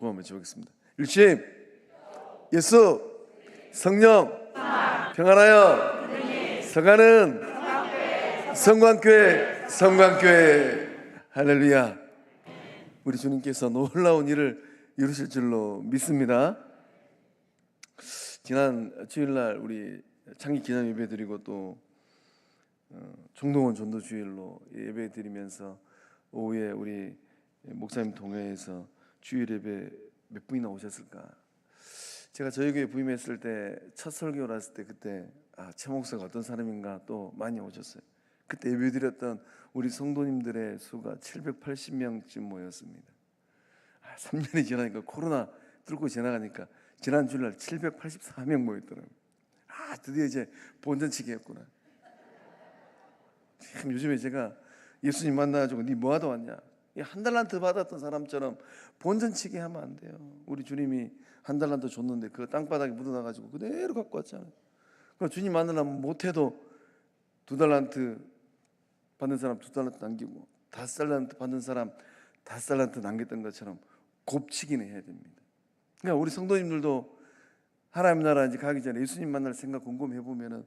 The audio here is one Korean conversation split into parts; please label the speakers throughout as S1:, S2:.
S1: 고함 외쳐보겠습니다. 일심 예수 성령 평안하여 서가는 성광교회 할렐루야. 우리 주님께서 놀라운 일을 이루실 줄로 믿습니다. 지난 주일날 우리 창립 기념 예배 드리고 또 종동원 전도주일로 예배 드리면서 오후에 우리 목사님 동회에서 주일 예배 몇 분이나 오셨을까? 제가 저희 교회 부임했을 때 첫 설교를 했을 때 그때 최 목사가 어떤 사람인가 또 많이 오셨어요. 그때 예배 드렸던 우리 성도님들의 수가 780명쯤 모였습니다. 3년이 지나니까 코로나 뚫고 지나가니까 지난 주일날 784명 모였더라고요. 드디어 이제 본전치기 했구나. 참 요즘에 제가 예수님 만나가지고 니 뭐하다 왔냐, 한 달란트 받았던 사람처럼 본전치기 하면 안 돼요. 우리 주님이 한 달란트 줬는데 그 땅바닥에 묻어나가지고 그대로 갖고 왔잖아요. 그럼 주님 만나려면 못해도 2달란트 받는 사람 2달란트 남기고 5달란트 받는 사람 5달란트 남겼던 것처럼 곱치기는 해야 됩니다. 그러니까 우리 성도님들도 하나님 나라 이제 가기 전에 예수님 만날 생각 곰곰해 보면은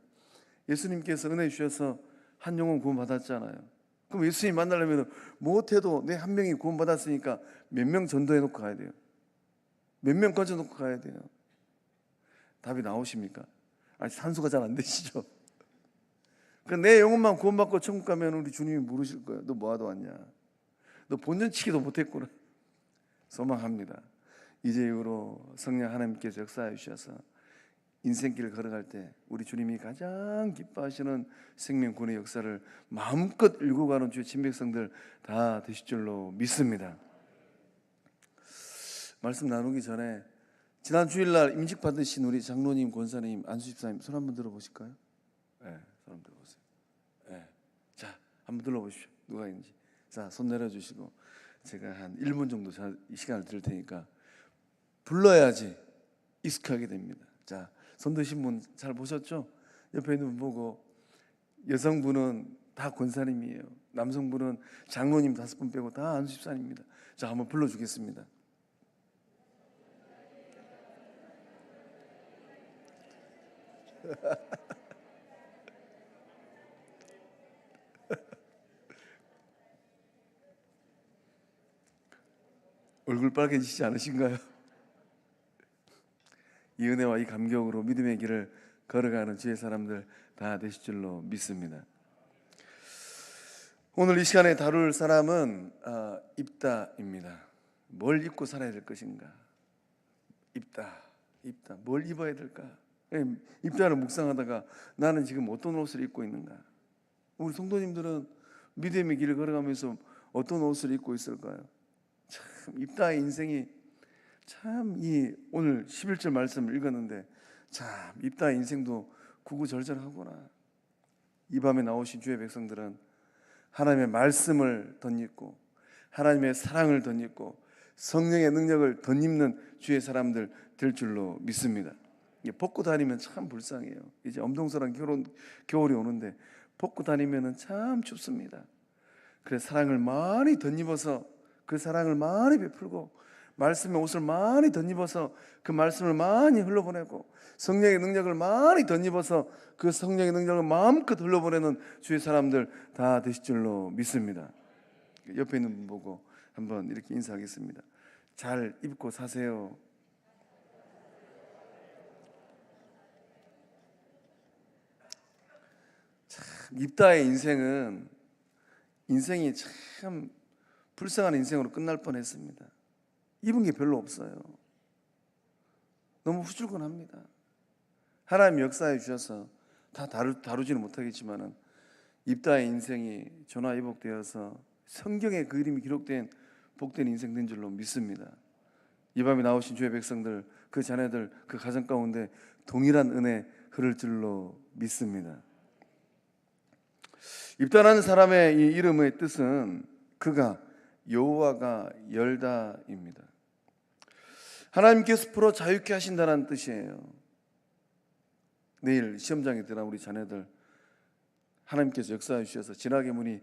S1: 예수님께서 은혜 주셔서 한 영혼 구원 받았잖아요. 그럼 예수님 만나려면 못해도 내 한 명이 구원 받았으니까 몇 명 전도해 놓고 가야 돼요? 몇 명 건져 놓고 가야 돼요? 답이 나오십니까? 아직 산수가 잘 안 되시죠? 그러니까 내 영혼만 구원받고 천국 가면 우리 주님이 물으실 거예요. 너 뭐하다 왔냐? 너 본전치기도 못했구나. 소망합니다. 이제 이후로 성령 하나님께서 역사해 주셔서 인생길을 걸어갈 때 우리 주님이 가장 기뻐하시는 생명권의 역사를 마음껏 일고 가는 주의 친백성들 다 되실 줄로 믿습니다. 말씀 나누기 전에 지난 주일날 임직 받으신 우리 장로님, 권사님, 안수집사님 손 한번 들어보실까요? 네, 손 한번 들어보세요. 네. 자, 한번 들어보십시오. 누가 있는지. 자, 손 내려주시고 제가 한 1분 정도 이 시간을 드릴 테니까 불러야지 익숙하게 됩니다. 자, 손 드신 분 잘 보셨죠? 옆에 있는 분 보고 여성분은 다 권사님이에요. 남성분은 장로님 5분 빼고 다 안수집사님입니다. 자, 한번 불러주겠습니다. 얼굴 빨개지시지 않으신가요? 이 은혜와 이 감격으로 믿음의 길을 걸어가는 주의 사람들 다 되실 줄로 믿습니다. 오늘 이 시간에 다룰 사람은 입다입니다. 뭘 입고 살아야 될 것인가? 입다. 뭘 입어야 될까? 입다를 묵상하다가 나는 지금 어떤 옷을 입고 있는가? 우리 성도님들은 믿음의 길을 걸어가면서 어떤 옷을 입고 있을까요? 참 입다의 인생이 참 오늘 11절 말씀을 읽었는데 참 입다의 인생도 구구절절하구나. 이 밤에 나오신 주의 백성들은 하나님의 말씀을 덧입고 하나님의 사랑을 덧입고 성령의 능력을 덧입는 주의 사람들 될 줄로 믿습니다. 벗고 다니면 참 불쌍해요. 이제 엄동설한 겨울이 오는데 벗고 다니면 참 춥습니다. 그래서 사랑을 많이 덧입어서 그 사랑을 많이 베풀고 말씀의 옷을 많이 덧입어서 그 말씀을 많이 흘러보내고 성령의 능력을 많이 덧입어서 그 성령의 능력을 마음껏 흘러보내는 주의 사람들 다 되실 줄로 믿습니다. 옆에 있는 분 보고 한번 이렇게 인사하겠습니다. 잘 입고 사세요. 참 입다의 인생이 참 불쌍한 인생으로 끝날 뻔했습니다. 입은 게 별로 없어요. 너무 후줄근합니다. 하나님 역사해 주셔서 다 다루지는 못하겠지만은 입다의 인생이 전화위복되어서 성경에 그 이름이 기록된 복된 인생 된 줄로 믿습니다. 이 밤에 나오신 주의 백성들, 그 자녀들, 그 가정 가운데 동일한 은혜 흐를 줄로 믿습니다. 입다라는 사람의 이 이름의 뜻은 그가 여호와가 열다입니다. 하나님께서 풀어 자유케 하신다는 뜻이에요. 내일 시험장에 들어간 우리 자녀들 하나님께서 역사해 주셔서 진학의 문이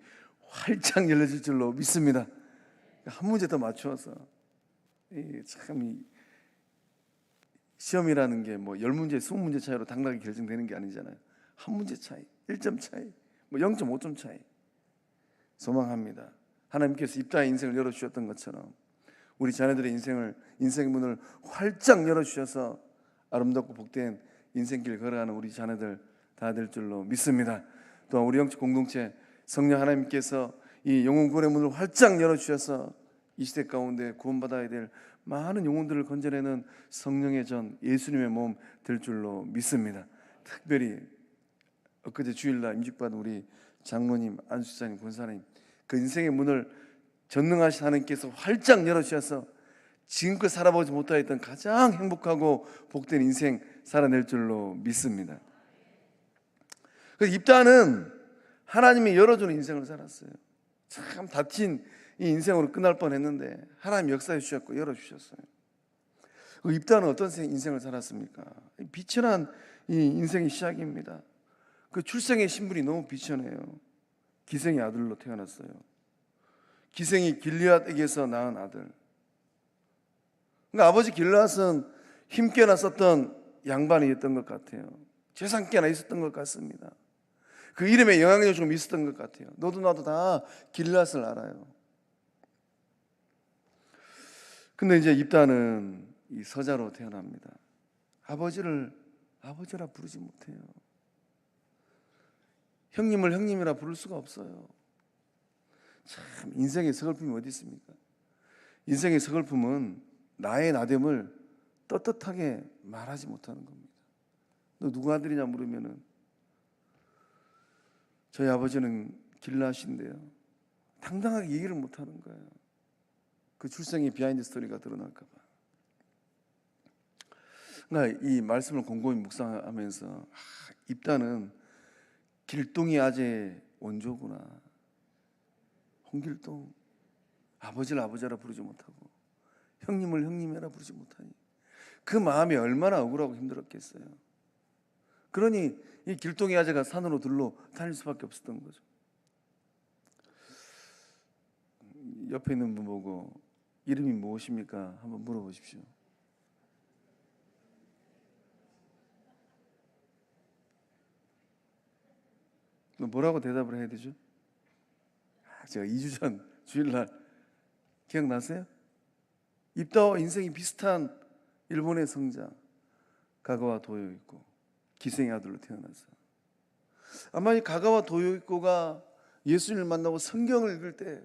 S1: 활짝 열려질 줄로 믿습니다. 한 문제 더 맞추어서 참 시험이라는 게 뭐 10문제, 20문제 차이로 당락이 결정되는 게 아니잖아요. 한 문제 차이, 1점 차이, 뭐 0.5점 차이. 소망합니다. 하나님께서 입다의 인생을 열어주셨던 것처럼 우리 자녀들의 인생의 문을 활짝 열어주셔서 아름답고 복된 인생길 걸어가는 우리 자녀들 다 될 줄로 믿습니다. 또한 우리 영적 공동체 성령 하나님께서 이 영혼 구원의 문을 활짝 열어주셔서 이 시대 가운데 구원받아야 될 많은 영혼들을 건져내는 성령의 전, 예수님의 몸 될 줄로 믿습니다. 특별히 엊그제 주일날 임직받은 우리 장로님, 안수사님, 권사님, 그 인생의 문을 전능하신 하나님께서 활짝 열어주셔서 지금껏 살아보지 못하였던 가장 행복하고 복된 인생 살아낼 줄로 믿습니다. 그래서 입다는 하나님이 열어주는 인생을 살았어요. 참 다친 이 인생으로 끝날 뻔했는데 하나님 역사해 주셨고 열어주셨어요. 입다는 어떤 인생을 살았습니까? 비천한 이 인생의 시작입니다. 그 출생의 신분이 너무 비천해요. 기생의 아들로 태어났어요. 기생이 길리앗에게서 낳은 아들. 그러니까 아버지 길리앗은 힘께나 썼던 양반이었던 것 같아요. 재산께나 있었던 것 같습니다. 그 이름에 영향력이 좀 있었던 것 같아요. 너도 나도 다 길리앗을 알아요. 근데 이제 입다는 이 서자로 태어납니다. 아버지를 아버지라 부르지 못해요. 형님을 형님이라 부를 수가 없어요. 참 인생의 서글픔이 어디 있습니까? 인생의 서글픔은 나의 나됨을 떳떳하게 말하지 못하는 겁니다. 너 누구 아들이냐 물으면은 저희 아버지는 길리앗인데요. 당당하게 얘기를 못하는 거예요. 그 출생의 비하인드 스토리가 드러날까 봐. 그러니까 이 말씀을 곰곰이 묵상하면서 입다는 길동이 아재의 원조구나. 홍길동 아버지를 아버지라 부르지 못하고 형님을 형님이라 부르지 못하니 그 마음이 얼마나 억울하고 힘들었겠어요. 그러니 이 길동이 아재가 산으로 들러 다닐 수밖에 없었던 거죠. 옆에 있는 분 보고 이름이 무엇입니까? 한번 물어보십시오. 뭐라고 대답을 해야 되죠? 제가 2주 전 주일날 기억나세요? 입다와 인생이 비슷한 일본의 성자 가가와 도요이코 기생의 아들로 태어나서 아마 이 가가와 도요이코가 예수님을 만나고 성경을 읽을 때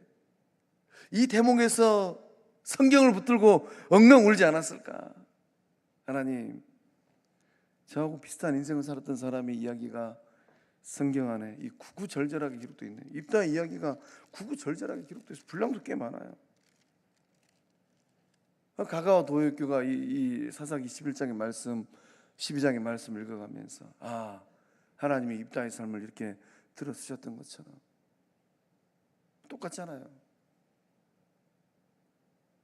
S1: 이 대목에서 성경을 붙들고 엉엉 울지 않았을까? 하나님, 저하고 비슷한 인생을 살았던 사람의 이야기가 성경 안에 이 구구절절하게 기록되어 있네요. 입다의 이야기가 구구절절하게 기록되어 있어요. 분량도 꽤 많아요. 가가와 도요이코가 이 사사기 11장의 말씀, 12장의 말씀을 읽어가면서 하나님이 입다의 삶을 이렇게 들어 쓰셨던 것처럼 똑같잖아요.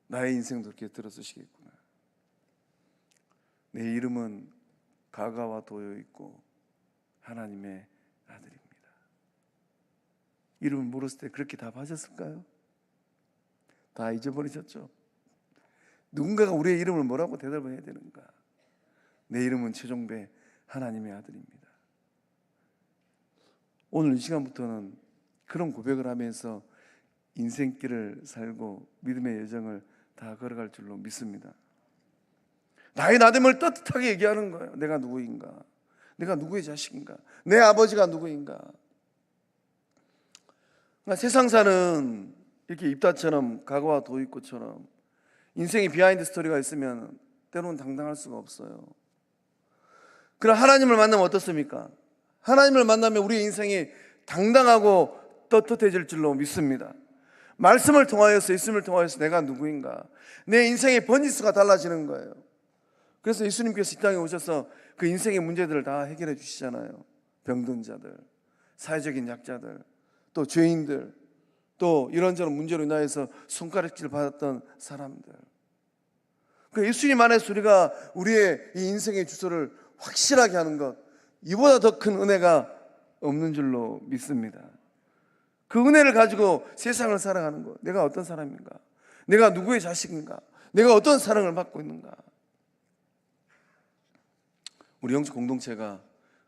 S1: 나의 인생도 이렇게 들어 쓰시겠구나. 내 이름은 가가와 도요이코 하나님의 아들입니다. 이름을 물었을 때 그렇게 답하셨을까요? 다 잊어버리셨죠? 누군가가 우리의 이름을 뭐라고 대답을 해야 되는가? 내 이름은 최종배 하나님의 아들입니다. 오늘 이 시간부터는 그런 고백을 하면서 인생길을 살고 믿음의 여정을 다 걸어갈 줄로 믿습니다. 나의 나됨을 떳떳하게 얘기하는 거예요. 내가 누구인가? 내가 누구의 자식인가? 내 아버지가 누구인가? 그러니까 세상사는 이렇게 입다처럼 가가와 도요이코처럼 인생의 비하인드 스토리가 있으면 때로는 당당할 수가 없어요. 그럼 하나님을 만나면 어떻습니까? 하나님을 만나면 우리의 인생이 당당하고 떳떳해질 줄로 믿습니다. 말씀을 통하여서 예수님을 통하여서 내가 누구인가? 내 인생의 번지수가 달라지는 거예요. 그래서 예수님께서 이 땅에 오셔서 그 인생의 문제들을 다 해결해 주시잖아요. 병든 자들, 사회적인 약자들, 또 죄인들, 또 이런저런 문제로 인하여서 손가락질 받았던 사람들. 그 예수님 안에서 우리가 우리의 이 인생의 주소를 확실하게 하는 것, 이보다 더 큰 은혜가 없는 줄로 믿습니다. 그 은혜를 가지고 세상을 살아가는 것, 내가 어떤 사람인가? 내가 누구의 자식인가? 내가 어떤 사랑을 받고 있는가? 우리 영적 공동체가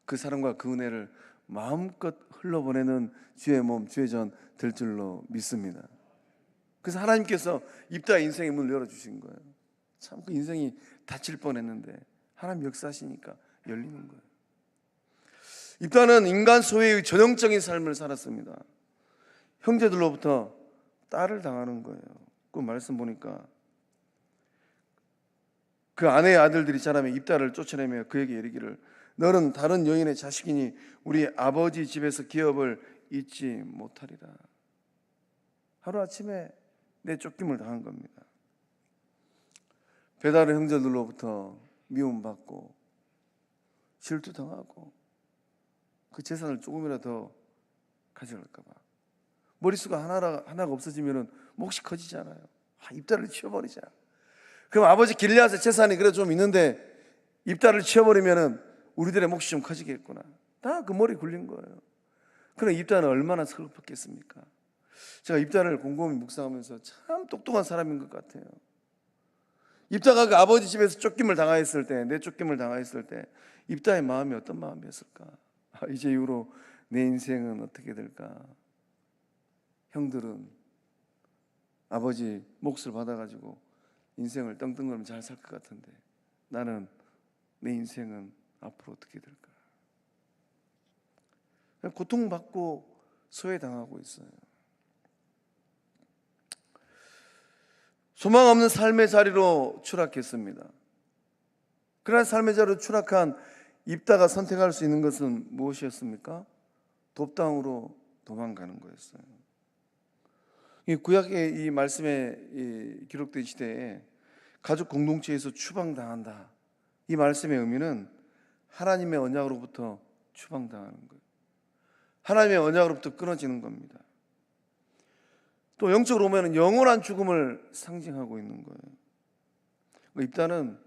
S1: 그 사랑과 그 은혜를 마음껏 흘러보내는 주의 몸, 주의 전 될 줄로 믿습니다. 그래서 하나님께서 입다 인생의 문을 열어주신 거예요. 참 그 인생이 닫힐 뻔했는데 하나님 역사하시니까 열리는 거예요. 입다는 인간 소외의 전형적인 삶을 살았습니다. 형제들로부터 딸을 당하는 거예요. 그 말씀 보니까 그 아내의 아들들이 자라며 입다를 쫓아내며 그에게 이르기를 너는 다른 여인의 자식이니 우리 아버지 집에서 기업을 잊지 못하리라. 하루아침에 내쫓김을 당한 겁니다. 배다른 형제들로부터 미움받고 질투당하고 그 재산을 조금이라도 더 가져갈까 봐 머릿수가 하나가 없어지면 몫이 커지잖아요. 입다를 치워버리자. 그럼 아버지 길리앗의 재산이 그래도 좀 있는데 입다를 치워버리면 우리들의 몫이 좀 커지겠구나. 다 그 머리에 굴린 거예요. 그럼 입다는 얼마나 슬펐겠습니까? 제가 입다를 곰곰이 묵상하면서 참 똑똑한 사람인 것 같아요. 입다가 그 아버지 집에서 쫓김을 당하였을 때, 내쫓김을 당하였을 때 입다의 마음이 어떤 마음이었을까? 이제 이후로 내 인생은 어떻게 될까? 형들은 아버지 몫을 받아가지고 인생을 떵떵거리면 잘 살 것 같은데 나는 내 인생은 앞으로 어떻게 될까? 고통받고 소외당하고 있어요. 소망 없는 삶의 자리로 추락했습니다. 그러한 삶의 자리로 추락한 입다가 선택할 수 있는 것은 무엇이었습니까? 돕당으로 도망가는 거였어요. 이 구약의 이 말씀에 기록된 시대에 가족 공동체에서 추방당한다. 이 말씀의 의미는 하나님의 언약으로부터 추방당하는 거예요. 하나님의 언약으로부터 끊어지는 겁니다. 또 영적으로 보면 영원한 죽음을 상징하고 있는 거예요. 입다는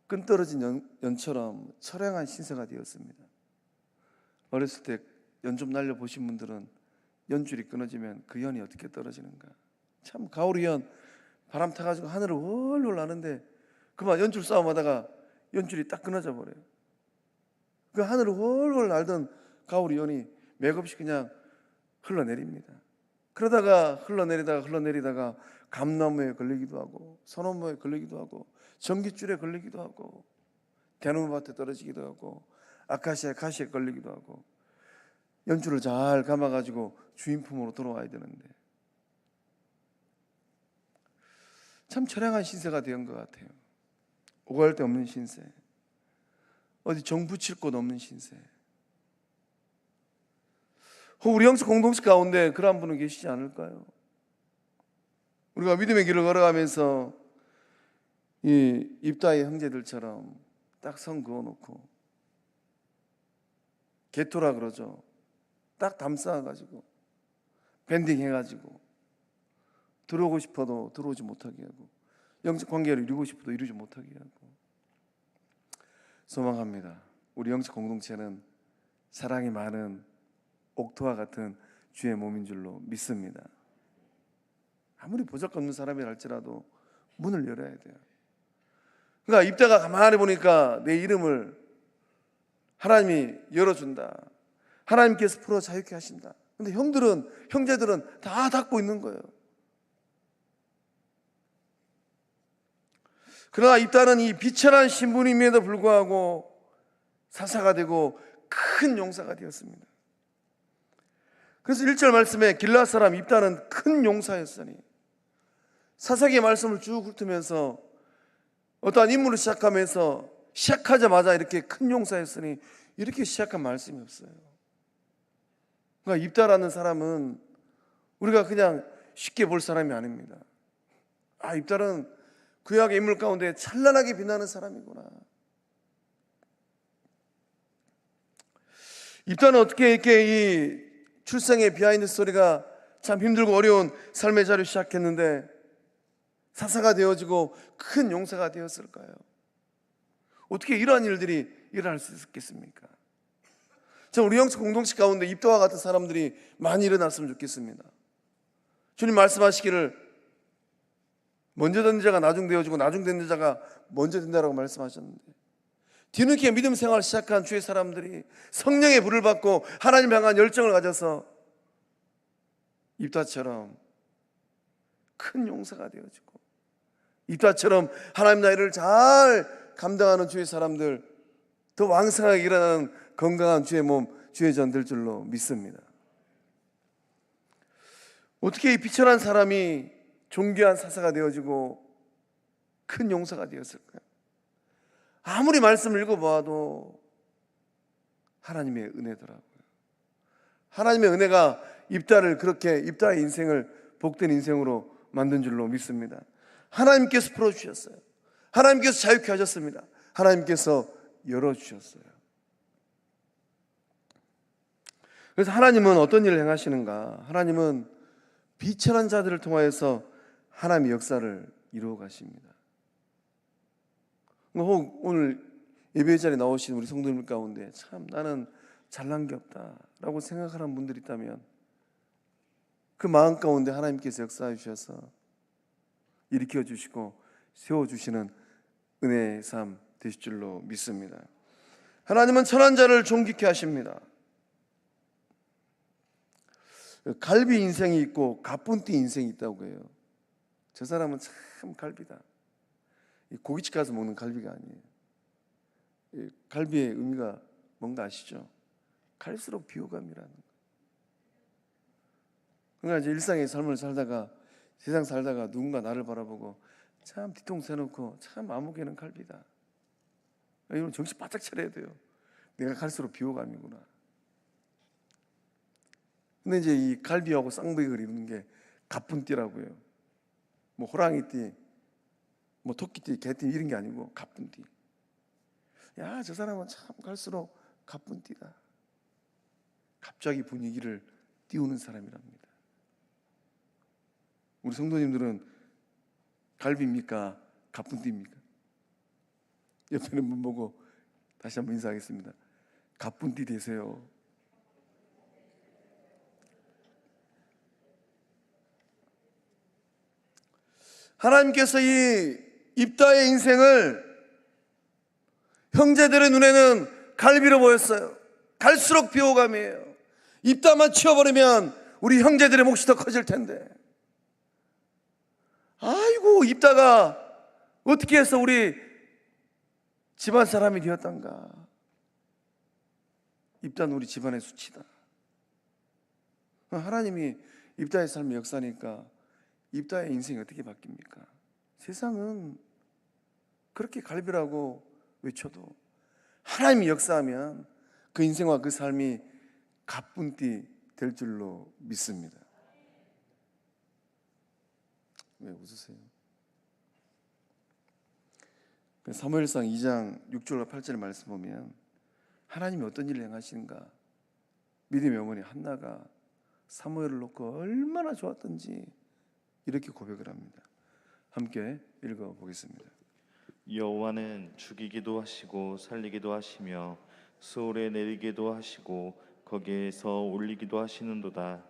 S1: 끈떨어진 연처럼 처량한 신세가 되었습니다. 어렸을 때 연 좀 날려보신 분들은 연줄이 끊어지면 그 연이 어떻게 떨어지는가. 참 가오리 연 바람 타가지고 하늘을 훨훨 나는데 그만 연줄 싸움하다가 연줄이 딱 끊어져 버려요. 그 하늘을 훨훨 날던 가오리 연이 맥없이 그냥 흘러내립니다. 그러다가 흘러내리다가 감나무에 걸리기도 하고 소나무에 걸리기도 하고 전깃줄에 걸리기도 하고 대나무밭에 떨어지기도 하고 아카시아 가시에 걸리기도 하고 연줄을 잘 감아가지고 주인품으로 돌아와야 되는데 참 처량한 신세가 된 것 같아요. 오갈 데 없는 신세, 어디 정 붙일 곳 없는 신세. 우리 영적 공동체 가운데 그런 분은 계시지 않을까요? 우리가 믿음의 길을 걸어가면서 이 입다의 형제들처럼 딱 선 그어놓고 게토라 그러죠. 딱 담쌓아가지고 밴딩 해가지고 들어오고 싶어도 들어오지 못하게 하고 영적 관계를 이루고 싶어도 이루지 못하게 하고. 소망합니다. 우리 영적 공동체는 사랑이 많은 옥토와 같은 주의 몸인 줄로 믿습니다. 아무리 보잘것없는 사람이라 할지라도 문을 열어야 돼요. 그러니까 입다가 가만히 보니까 내 이름을 하나님이 열어준다. 하나님께서 풀어 자유케 하신다. 근데 형제들은 다 닫고 있는 거예요. 그러나 입다는 이 비천한 신분임에도 불구하고 사사가 되고 큰 용사가 되었습니다. 그래서 1절 말씀에 길르앗 사람 입다는 큰 용사였으니, 사사기의 말씀을 쭉 훑으면서 어떠한 임무를 시작하자마자 이렇게 큰 용사였으니 이렇게 시작한 말씀이 없어요. 그러니까 입다라는 사람은 우리가 그냥 쉽게 볼 사람이 아닙니다. 입다는 구약의 인물 가운데 찬란하게 빛나는 사람이구나. 입다는 어떻게 이렇게 이 출생의 비하인드 스토리가 참 힘들고 어려운 삶의 자리를 시작했는데 사사가 되어지고 큰 용사가 되었을까요? 어떻게 이러한 일들이 일어날 수 있겠습니까? 우리 영적 공동체 가운데 입다와 같은 사람들이 많이 일어났으면 좋겠습니다. 주님 말씀하시기를 먼저 된 자가 나중 되어지고 나중 된 자가 먼저 된다라고 말씀하셨는데, 뒤늦게 믿음 생활을 시작한 주의 사람들이 성령의 불을 받고 하나님 향한 열정을 가져서 입다처럼 큰 용사가 되어지고, 입다처럼 하나님 나라를 잘 감당하는 주의 사람들, 더 왕성하게 일어나는 건강한 주의 몸, 주의 전 될 줄로 믿습니다. 어떻게 이 비천한 사람이 존귀한 사사가 되어지고 큰 용사가 되었을까요? 아무리 말씀을 읽어봐도 하나님의 은혜더라고요. 하나님의 은혜가 입다를 그렇게, 입다의 인생을 복된 인생으로 만든 줄로 믿습니다. 하나님께서 풀어주셨어요. 하나님께서 자유케 하셨습니다. 하나님께서 열어주셨어요. 그래서 하나님은 어떤 일을 행하시는가? 하나님은 비천한 자들을 통하여서 하나님의 역사를 이루어 가십니다. 혹 오늘 예배 자리에 나오신 우리 성도님 가운데 참 나는 잘난 게 없다라고 생각하는 분들이 있다면, 그 마음 가운데 하나님께서 역사해 주셔서 일으켜 주시고 세워주시는 은혜의 삶 되실 줄로 믿습니다. 하나님은 천한 자를 존귀케 하십니다. 갈비 인생이 있고 가뿐띠 인생이 있다고 해요. 저 사람은 참 갈비다. 고깃집 가서 먹는 갈비가 아니에요. 갈비의 의미가 뭔가 아시죠? 갈수록 비호감이라는 거. 그러니까 이제 일상의 삶을 살다가, 세상 살다가 누군가 나를 바라보고 참 뒤통수 해놓고 참 아무개는 갈비다, 이런 정신 바짝 차려야 돼요. 내가 갈수록 비호감이구나. 근데 이제 이 갈비하고 쌍벽을 이루는 게 가뿐띠라고요. 뭐 호랑이띠, 뭐 토끼띠, 개띠 이런 게 아니고 가뿐띠. 야, 저 사람은 참 갈수록 가뿐띠다. 갑자기 분위기를 띄우는 사람이랍니다. 우리 성도님들은 갈비입니까? 가뿐띠입니까? 옆에 있는 분 보고 다시 한번 인사하겠습니다. 가뿐띠 되세요. 하나님께서 이 입다의 인생을 형제들의 눈에는 갈비로 보였어요. 갈수록 비호감이에요. 입다만 치워버리면 우리 형제들의 몫이 더 커질 텐데, 아이고 입다가 어떻게 해서 우리 집안 사람이 되었던가. 입다는 우리 집안의 수치다. 하나님이 입다의 삶의 역사니까 입다의 인생이 어떻게 바뀝니까? 세상은 그렇게 갈비라고 외쳐도 하나님이 역사하면 그 인생과 그 삶이 가뿐띠 될 줄로 믿습니다. 왜 웃으세요? 사무엘상 2장 6절과 8절 말씀 보면 하나님이 어떤 일을 행하시는가, 믿음의 어머니 한나가 사무엘을 놓고 얼마나 좋았던지 이렇게 고백을 합니다. 함께 읽어보겠습니다.
S2: 여호와는 죽이기도 하시고 살리기도 하시며 수월에 내리기도 하시고 거기에서 올리기도 하시는도다.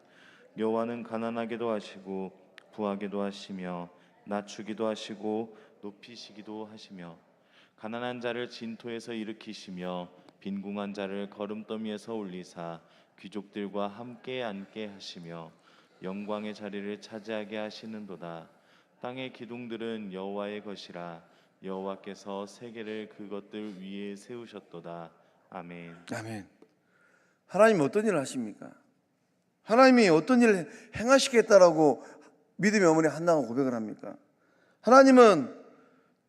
S2: 여호와는 가난하게도 하시고 부하게도 하시며 낮추기도 하시고 높이시기도 하시며 가난한 자를 진토에서 일으키시며 빈궁한 자를 거름더미에서 올리사 귀족들과 함께 앉게 하시며 영광의 자리를 차지하게 하시는도다. 땅의 기둥들은 여호와의 것이라 여호와께서 세계를 그것들 위에 세우셨도다. 아멘.
S1: 아멘. 하나님이 어떤 일을 하십니까? 하나님이 어떤 일을 행하시겠다라고 믿음의 어머니 한나가 고백을 합니까? 하나님은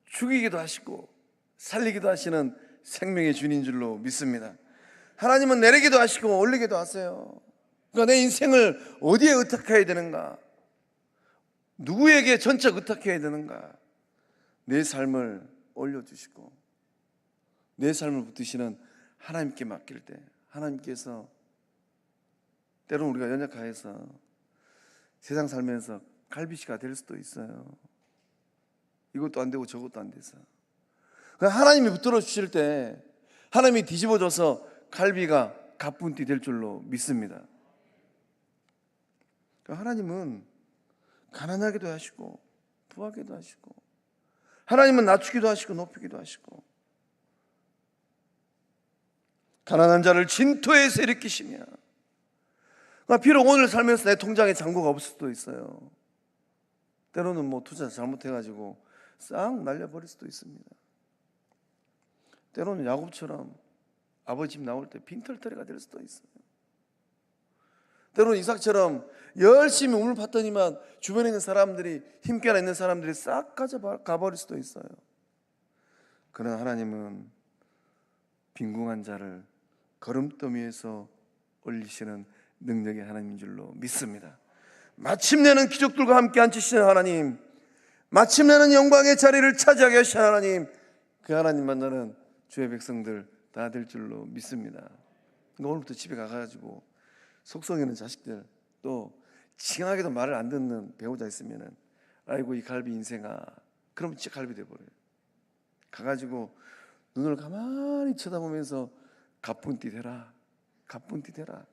S1: 죽이기도 하시고 살리기도 하시는 생명의 주인 줄로 믿습니다. 하나님은 내리기도 하시고 올리기도 하세요. 그러니까 내 인생을 어디에 의탁해야 되는가? 누구에게 전적 의탁해야 되는가? 내 삶을 올려주시고 내 삶을 붙드시는 하나님께 맡길 때 하나님께서 때로는 우리가 연약하여서 세상 살면서 갈비씨가 될 수도 있어요. 이것도 안 되고 저것도 안 돼서 하나님이 붙들어 주실 때 하나님이 뒤집어져서 갈비가 가뿐띠 될 줄로 믿습니다. 하나님은 가난하게도 하시고 부하기도 하시고, 하나님은 낮추기도 하시고 높이기도 하시고, 가난한 자를 진토에서 일으키시며, 비록 오늘 살면서 내 통장에 잔고가 없을 수도 있어요. 때로는 뭐 투자 잘못해가지고 싹 날려버릴 수도 있습니다. 때로는 야곱처럼 아버지 집 나올 때 빈털터리가 될 수도 있어요. 때로는 이삭처럼 열심히 우물 팠더니만 주변에 있는 사람들이, 힘께나 있는 사람들이 싹 가져가버릴 수도 있어요. 그러나 하나님은 빈궁한 자를 걸음더미에서 올리시는 능력의 하나님인 줄로 믿습니다. 마침내는 기적들과 함께 앉히시는 하나님, 마침내는 영광의 자리를 차지하게 하시는 하나님, 그 하나님 만나는 주의 백성들 다 될 줄로 믿습니다. 그러니까 오늘부터 집에 가가지고 속성에 있는 자식들, 또 징하게도 말을 안 듣는 배우자 있으면은, 아이고 이 갈비 인생아, 그러면 진짜 갈비 돼버려요. 가가지고 눈을 가만히 쳐다보면서 가뿐띠 대라, 가뿐띠 대라.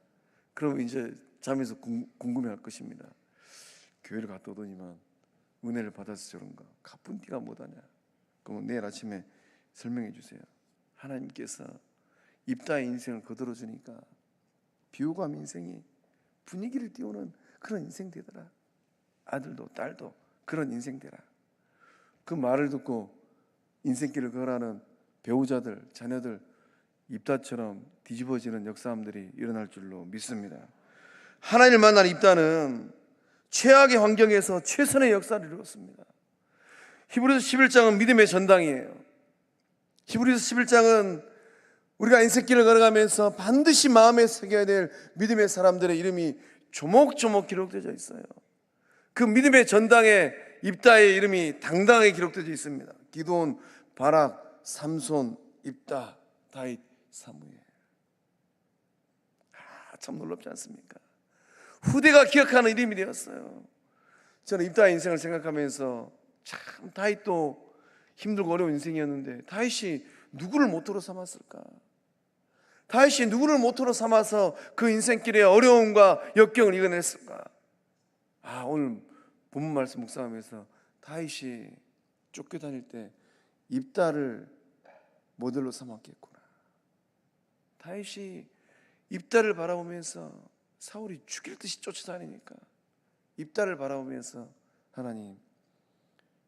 S1: 그러면 이제 잠에서 궁금해할 것입니다. 교회를 갔다 오더니만 은혜를 받아서 저런가, 가뿐띠가 뭐다냐. 그러면 내일 아침에 설명해 주세요. 하나님께서 입다의 인생을 거들어 주니까 비호감 인생이 분위기를 띄우는 그런 인생 되더라. 아들도 딸도 그런 인생 되라. 그 말을 듣고 인생길을 걸어가는 배우자들, 자녀들 입다처럼 뒤집어지는 역사함들이 일어날 줄로 믿습니다. 하나님을 만난 입다는 최악의 환경에서 최선의 역사를 이루었습니다. 히브리서 11장은 믿음의 전당이에요. 히브리서 11장은 우리가 인생길을 걸어가면서 반드시 마음에 새겨야 될 믿음의 사람들의 이름이 조목조목 기록되어 있어요. 그 믿음의 전당에 입다의 이름이 당당하게 기록되어 있습니다. 기드온, 바락, 삼손, 입다, 다윗, 사무엘. 참 놀랍지 않습니까? 후대가 기억하는 이름이 되었어요. 저는 입다의 인생을 생각하면서 참 다윗도 힘들고 어려운 인생이었는데, 다윗이 누구를 모토로 삼았을까? 다윗이 누구를 모토로 삼아서 그 인생길의 어려움과 역경을 이겨냈을까? 오늘 본문 말씀 묵상하면서 다윗이 쫓겨다닐 때 입다를 모델로 삼았겠구나. 다윗이 입다를 바라보면서, 사울이 죽일 듯이 쫓아다니니까 입다를 바라보면서 하나님,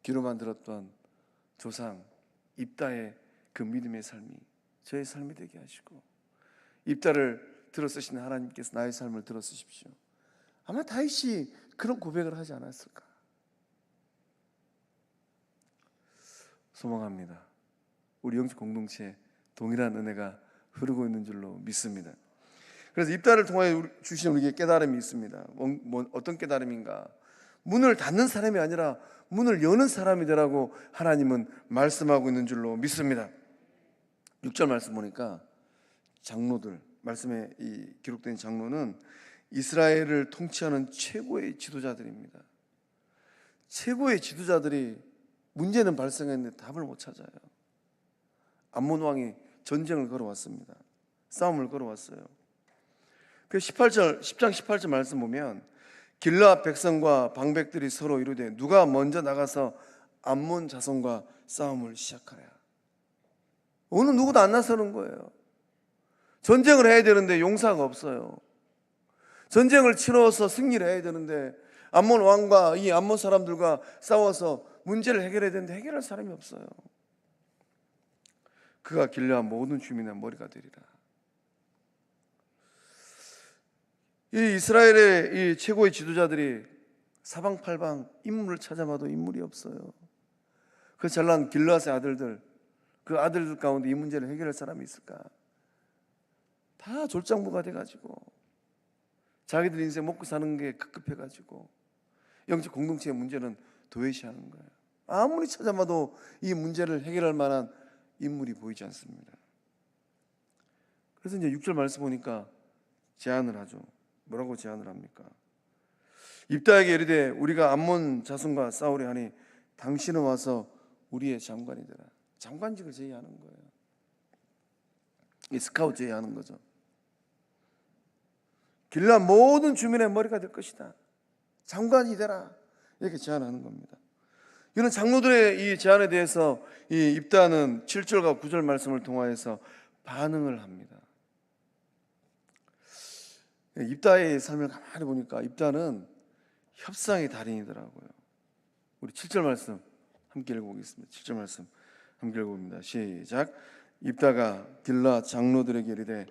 S1: 귀로만 들었던 조상 입다의 그 믿음의 삶이 저의 삶이 되게 하시고, 입다를 들어쓰시는 하나님께서 나의 삶을 들어쓰십시오. 아마 다윗이 그런 고백을 하지 않았을까 소망합니다. 우리 영적 공동체에 동일한 은혜가 흐르고 있는 줄로 믿습니다. 그래서 입다를 통해 주신 우리에게 깨달음이 있습니다. 어떤 깨달음인가? 문을 닫는 사람이 아니라 문을 여는 사람이 되라고 하나님은 말씀하고 있는 줄로 믿습니다. 6절 말씀 보니까 장로들, 말씀에 이 기록된 장로는 이스라엘을 통치하는 최고의 지도자들입니다. 최고의 지도자들이 문제는 발생했는데 답을 못 찾아요. 암몬 왕이 전쟁을 걸어왔습니다. 싸움을 걸어왔어요. 그 10장 18절 말씀 보면, 길르앗 백성과 방백들이 서로 이르되 누가 먼저 나가서 암몬 자손과 싸움을 시작하랴. 오늘 누구도 안 나서는 거예요. 전쟁을 해야 되는데 용사가 없어요. 전쟁을 치러서 승리를 해야 되는데 암몬 왕과 이 암몬 사람들과 싸워서 문제를 해결해야 되는데 해결할 사람이 없어요. 그가 길르앗 모든 주민의 머리가 되리라. 이 이스라엘의 이 최고의 지도자들이 사방팔방 인물을 찾아봐도 인물이 없어요. 그 잘난 길르앗의 아들들, 그 아들들 가운데 이 문제를 해결할 사람이 있을까? 다 졸장부가 돼가지고 자기들 인생 먹고 사는 게 급급해가지고 영적 공동체의 문제는 도외시하는 거예요. 아무리 찾아봐도 이 문제를 해결할 만한 인물이 보이지 않습니다. 그래서 이제 6절 말씀 보니까 제안을 하죠. 뭐라고 제안을 합니까? 입다에게 이르되 우리가 암몬 자손과 싸우려 하니 당신은 와서 우리의 장관이 되라. 장관직을 제의하는 거예요. 이 스카우트 제의하는 거죠. 길르앗 모든 주민의 머리가 될 것이다. 장관이 되라. 이렇게 제안하는 겁니다. 이런 장로들의 이 제안에 대해서 이 입다는 7절과 9절 말씀을 통하여서 반응을 합니다. 입다의 삶을 가만히 보니까 입다는 협상의 달인이더라고요. 우리 7절 말씀 함께 읽어보겠습니다. 7절 말씀 함께 읽어봅니다. 시작. 입다가 길라 장로들에게 이르되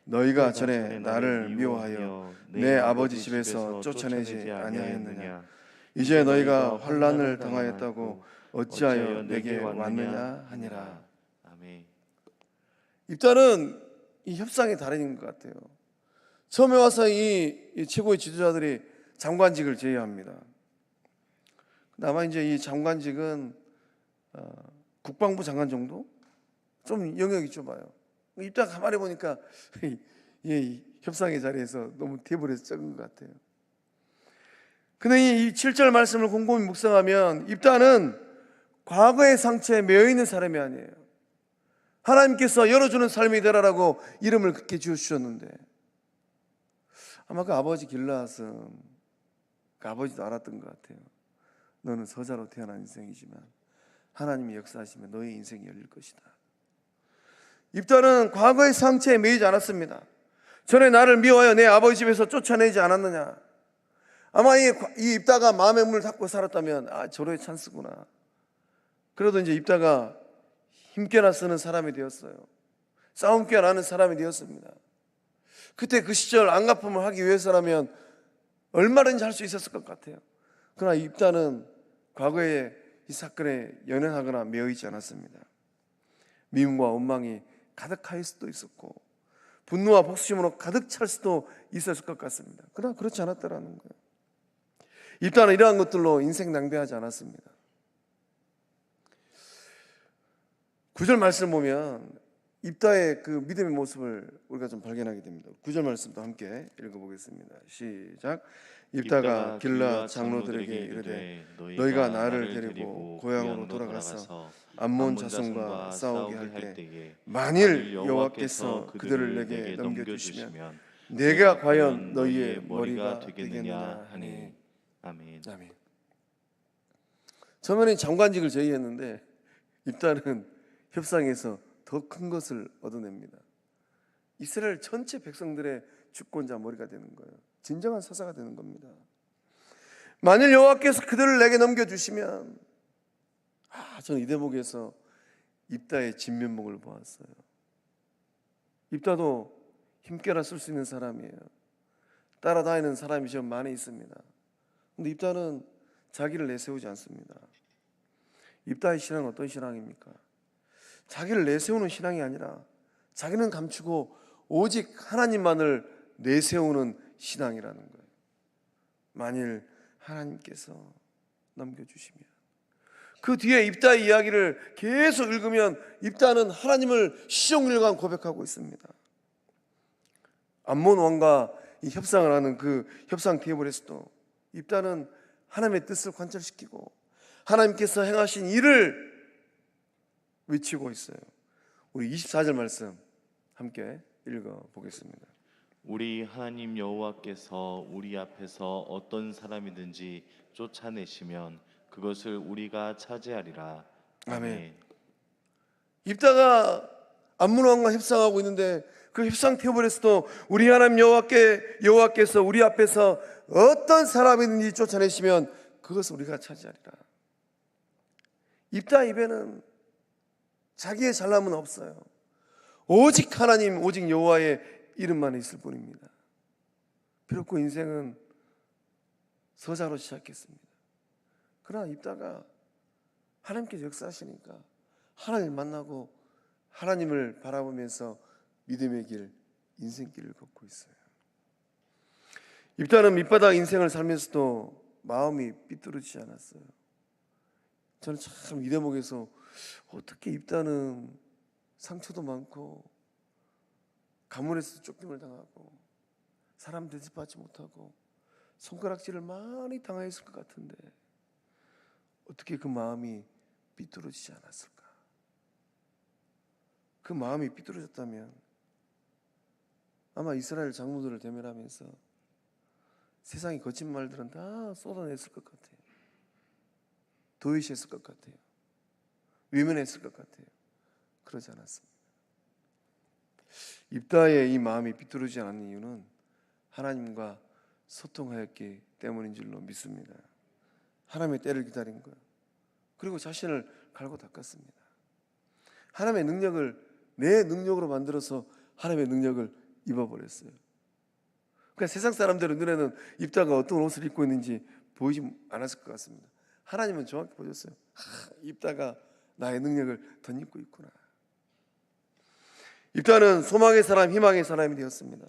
S1: 너희가 전에 나를 미워하여 내 아버지 집에서 쫓아내지 아니하였느냐? 이제 너희가 환난을 당하였다고 어찌하여 내게 왔느냐 하니라.
S2: 아멘.
S1: 입다는 이 협상의 달인인 것 같아요. 처음에 와서 이 최고의 지도자들이 장관직을 제의합니다. 아마 이제 이 장관직은 국방부 장관 정도? 좀 영역이 좁아요. 입다가 가만히 보니까 이 협상의 자리에서 너무 테이블에서 적은 것 같아요. 근데 이 7절 말씀을 곰곰이 묵상하면 입다는 과거의 상처에 매여 있는 사람이 아니에요. 하나님께서 열어주는 삶이 되라라고 이름을 그렇게 지어주셨는데 아마 그 아버지 길라앗은 그 아버지도 알았던 것 같아요. 너는 서자로 태어난 인생이지만 하나님이 역사하시면 너의 인생이 열릴 것이다. 입다는 과거의 상처에 매이지 않았습니다. 전에 나를 미워하여 내 아버지 집에서 쫓아내지 않았느냐. 아마 이 입다가 마음의 문을 닫고 살았다면 저로의 찬스구나. 그래도 이제 입다가 힘께나 쓰는 사람이 되었어요. 싸움깨 나는 사람이 되었습니다. 그때 그 시절 안갚음을 하기 위해서라면 얼마든지 할 수 있었을 것 같아요. 그러나 입다는 과거에 이 사건에 연연하거나 매여있지 않았습니다. 미움과 원망이 가득할 수도 있었고 분노와 복수심으로 가득 찰 수도 있었을 것 같습니다. 그러나 그렇지 않았다라는 거예요. 입다는 이러한 것들로 인생 낭비하지 않았습니다. 9절 말씀 보면 입다의 그 믿음의 모습을 우리가 좀 발견하게 됩니다. 9절 말씀도 함께 읽어보겠습니다. 시작. 입다가 길라 장로들에게 이르되 너희가 나를 데리고 고향으로 돌아가서 암몬 자손과 싸우게 할 때 만일 여호와께서 그들을 내게 넘겨주시면 내가 과연 너희의 머리가 되겠느냐 하니.
S2: 아멘.
S1: 아멘. 처음에는 장관직을 제의했는데 입다는 협상에서 더 큰 것을 얻어냅니다. 이스라엘 전체 백성들의 주권자 머리가 되는 거예요. 진정한 사사가 되는 겁니다. 만일 여호와께서 그들을 내게 넘겨주시면 저는 이 대목에서 입다의 진면목을 보았어요. 입다도 힘께라 쓸 수 있는 사람이에요. 따라다니는 사람이 좀 많이 있습니다. 근데 입다는 자기를 내세우지 않습니다. 입다의 신앙은 어떤 신앙입니까? 자기를 내세우는 신앙이 아니라 자기는 감추고 오직 하나님만을 내세우는 신앙이라는 거예요. 만일 하나님께서 넘겨주시면. 그 뒤에 입다의 이야기를 계속 읽으면 입다는 하나님을 시종일관 고백하고 있습니다. 암몬 왕과 이 협상을 하는 그 협상 테이블에서도 입다는 하나님의 뜻을 관철시키고 하나님께서 행하신 일을 외치고 있어요. 우리 24절 말씀 함께 읽어보겠습니다.
S2: 우리 하나님 여호와께서 우리 앞에서 어떤 사람이든지 쫓아내시면 그것을 우리가 차지하리라.
S1: 아멘. 입다가 암몬 왕과 협상하고 있는데 그 협상 테이블에서도 우리 하나님 여호와께서 우리 앞에서 어떤 사람이든지 쫓아내시면 그것을 우리가 차지하리라. 입다 입에는 자기의 잘남은 없어요. 오직 하나님, 오직 여호와의 이름만 있을 뿐입니다. 비록 그 인생은 서자로 시작했습니다. 그러나 입다가 하나님께서 역사하시니까 하나님을 만나고 하나님을 바라보면서 믿음의 길, 인생길을 걷고 있어요. 입다는 밑바닥 인생을 살면서도 마음이 삐뚤어지지 않았어요. 저는 참 이 대목에서 어떻게 입다는 상처도 많고 가문에서 쫓김을 당하고 사람 대접받지 못하고 손가락질을 많이 당했을 것 같은데 어떻게 그 마음이 삐뚤어지지 않았을까? 그 마음이 삐뚤어졌다면 아마 이스라엘 장로들을 대면하면서 세상의 거친 말들은 다 쏟아냈을 것 같아요. 도의시했을 것 같아요. 외면했을 것 같아요. 그러지 않았습니다. 입다의 이 마음이 비뚤어지지 않는 이유는 하나님과 소통하였기 때문인 줄로 믿습니다. 하나님의 때를 기다린 거예요. 그리고 자신을 갈고 닦았습니다. 하나님의 능력을 내 능력으로 만들어서 하나님의 능력을 입어버렸어요. 그러니까 세상 사람들의 눈에는 입다가 어떤 옷을 입고 있는지 보이지 않았을 것 같습니다. 하나님은 정확히 보셨어요. 입다가 나의 능력을 덧입고 있구나. 입다는 소망의 사람, 희망의 사람이 되었습니다.